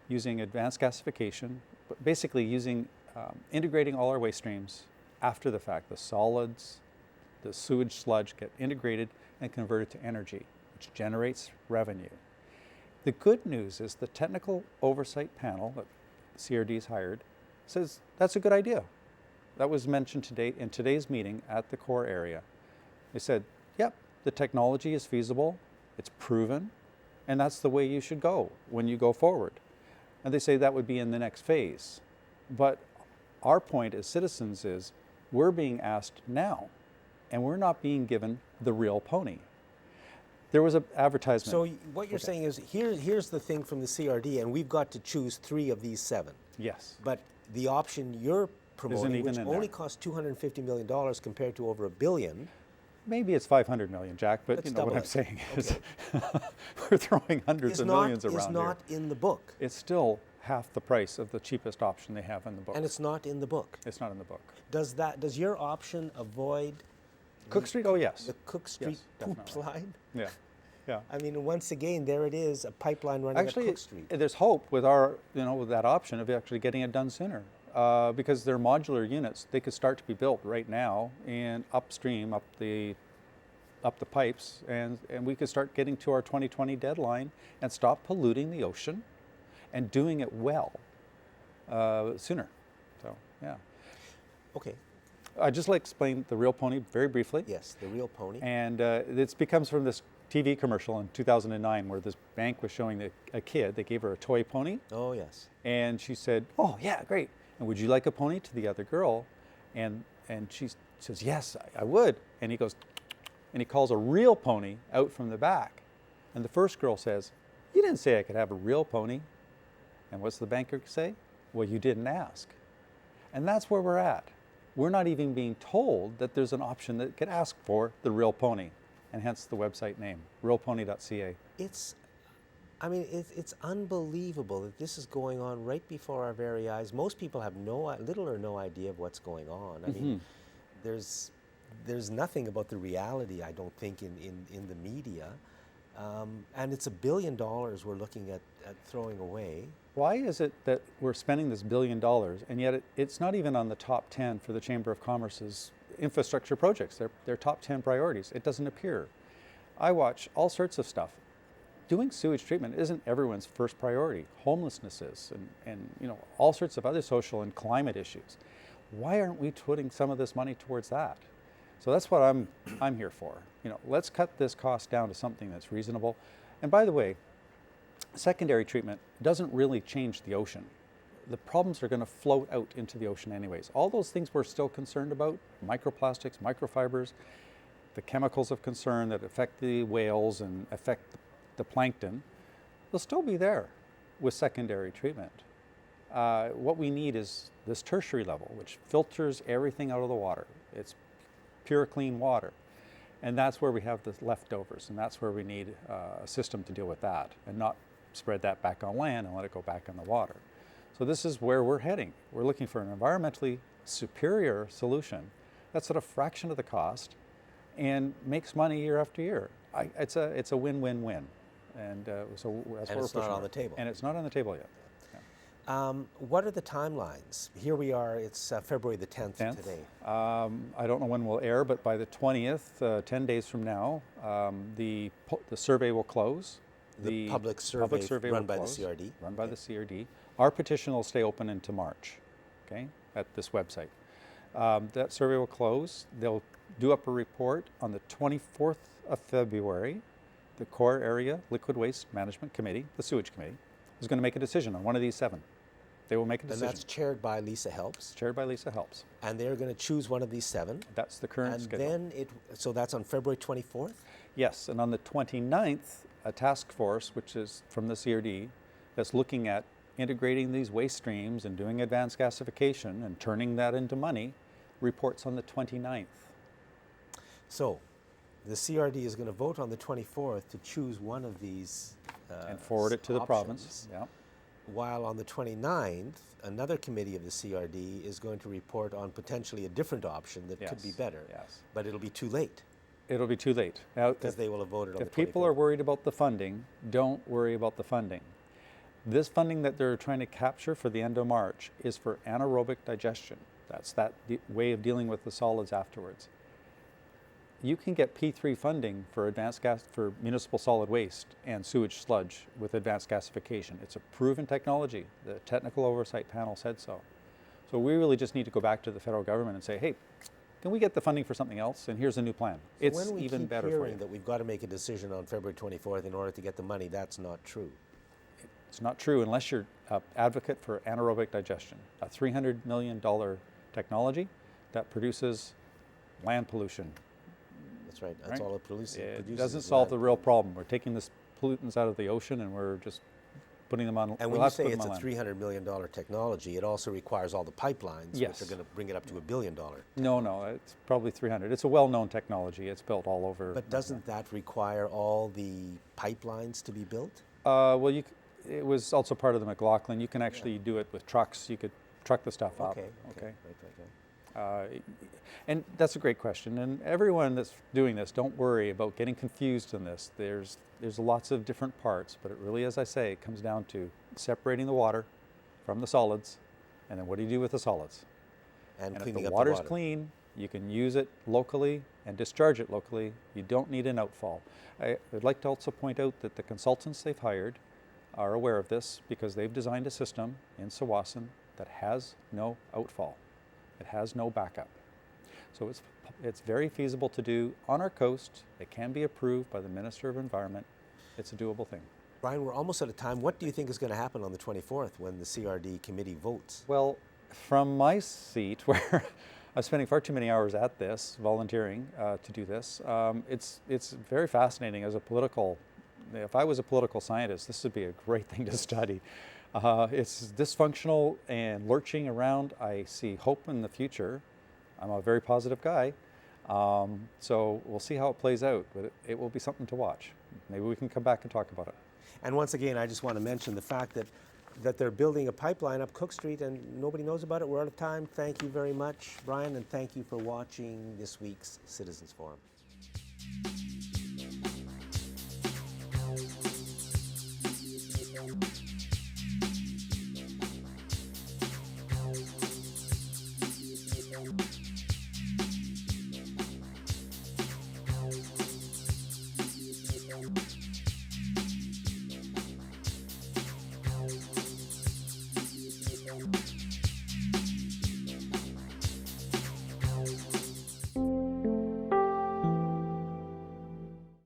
using advanced gasification, but basically integrating all our waste streams after the fact. The solids, the sewage sludge get integrated and converted to energy, which generates revenue. The good news is the technical oversight panel that CRD's hired says that's a good idea. That was mentioned today in today's meeting at the core area. They said, yep, the technology is feasible, it's proven, and that's the way you should go when you go forward. And they say that would be in the next phase. But our point as citizens is we're being asked now, and we're not being given the real pony. There was an advertisement. So what you're saying is here's the thing from the CRD, and we've got to choose 3 of these 7. Yes. But the option you're promoting, even which in only there. costs $250 million compared to over $1 billion. Maybe it's 500 million, Jack, but Let's you know what double I'm it. saying is we're throwing hundreds of millions around is not here. in the book. It's still half the price of the cheapest option they have in the book. And it's not in the book. It's not in the book. Does your option avoid Cook Street, oh yes. the Cook Street poop definitely. line? Yeah, yeah. I mean, once again, there it is, a pipeline running Actually, at Cook Street. there's hope with with that option of actually getting it done sooner. Because they're modular units, they could start to be built right now and upstream, up the pipes, and we could start getting to our 2020 deadline and stop polluting the ocean and doing it well sooner. So, yeah. Okay, I'd just like to explain the real pony very briefly. yes, the real pony. And it becomes from this TV commercial in 2009 where this bank was showing a kid, they gave her a toy pony, Oh, yes. and she said, oh yeah, great. And would you like a pony to the other girl? And she says, yes, I would. And he goes, and he calls a real pony out from the back. And the first girl says, you didn't say I could have a real pony. And what's the banker say? Well, you didn't ask. And that's where we're at. We're not even being told that there's an option that could ask for the real pony, and hence the website name, realpony.ca. It's unbelievable that this is going on right before our very eyes. Most people have little or no idea of what's going on. I mean, there's nothing about the reality, I don't think, in the media. And it's $1 billion we're looking at throwing away. Why is it that we're spending this $1 billion and yet it's not even on the top 10 for the Chamber of Commerce's infrastructure projects, their top 10 priorities? It doesn't appear. I watch all sorts of stuff. Doing sewage treatment isn't everyone's first priority. Homelessness is, and all sorts of other social and climate issues. Why aren't we putting some of this money towards that? So that's what I'm here for. Let's cut this cost down to something that's reasonable. And by the way, secondary treatment doesn't really change the ocean. The problems are going to float out into the ocean anyways. All those things we're still concerned about, microplastics, microfibers, the chemicals of concern that affect the whales and affect the plankton, they'll still be there with secondary treatment. What we need is this tertiary level, which filters everything out of the water. It's pure, clean water. And that's where we have the leftovers, and that's where we need a system to deal with that and not spread that back on land and let it go back in the water. So this is where we're heading. We're looking for an environmentally superior solution that's at a fraction of the cost and makes money year after year. It's a win-win-win. And so that's what we're it's pushing not on for. the table. And it's not on the table yet. What are the timelines? Here we are, it's February the 10th 10th. today. I don't know when we'll air, but by the 20th, 10 days from now, the survey will close. The public survey run by the CRD. Run by the CRD. Our petition will stay open into March, okay, at this website. That survey will close. They'll do up a report on the 24th of February. The Core Area Liquid Waste Management Committee, the Sewage Committee, is going to make a decision on one of these 7. They will make a decision. And that's chaired by Lisa Helps. Chaired by Lisa Helps. And they're going to choose one of these 7. That's the current schedule. And then so that's on February 24th? Yes, and on the 29th, a task force, which is from the CRD, that's looking at integrating these waste streams and doing advanced gasification and turning that into money, reports on the 29th. So the CRD is going to vote on the 24th to choose one of these and forward it to the province. Yeah. While on the 29th, another committee of the CRD is going to report on potentially a different option that could be better. Yes. But it'll be too late. It'll be too late. Now, because they will have voted on the 24th. If people are worried about the funding, don't worry about the funding. This funding that they're trying to capture for the end of March is for anaerobic digestion. That's that way of dealing with the solids afterwards. You can get P3 funding for advanced gas, for municipal solid waste and sewage sludge with advanced gasification. It's a proven technology. The technical oversight panel said so. So we really just need to go back to the federal government and say, hey, can we get the funding for something else? And here's a new plan. So it's when we even keep better hearing for you. that we've got to make a decision on February 24th in order to get the money, that's not true. It's not true unless you're an advocate for anaerobic digestion, a $300 million technology that produces land pollution. That's right. That's all it produces. It doesn't solve the real problem. We're taking this pollutants out of the ocean and we're just putting them on. And when you say it's a $300 million technology, it also requires all the pipelines, which are going to bring it up to $1 billion. No, it's probably 300. It's a well-known technology. It's built all over. But doesn't that require all the pipelines to be built? Well, it was also part of the McLaughlin. You can actually do it with trucks. You could truck the stuff up. Okay. Right. And that's a great question. And everyone that's doing this, don't worry about getting confused in this. There's lots of different parts, but it really, as I say, it comes down to separating the water from the solids, and then what do you do with the solids? And if cleaning the up water's the water. clean, you can use it locally and discharge it locally. You don't need an outfall. I would like to also point out that the consultants they've hired are aware of this because they've designed a system in Tsawwassen that has no outfall. It has no backup. So it's very feasible to do on our coast. It can be approved by the Minister of Environment. It's a doable thing. Brian, we're almost out of time. What do you think is going to happen on the 24th when the CRD committee votes? Well, from my seat, where I'm spending far too many hours at this, volunteering to do this, it's very fascinating as a political. If I was a political scientist, this would be a great thing to study. It's dysfunctional and lurching around. I see hope in the future. I'm a very positive guy. So we'll see how it plays out, but it will be something to watch. Maybe we can come back and talk about it. And once again, I just want to mention the fact that they're building a pipeline up Cook Street and nobody knows about it. We're out of time. Thank you very much, Brian, and thank you for watching this week's Citizens Forum.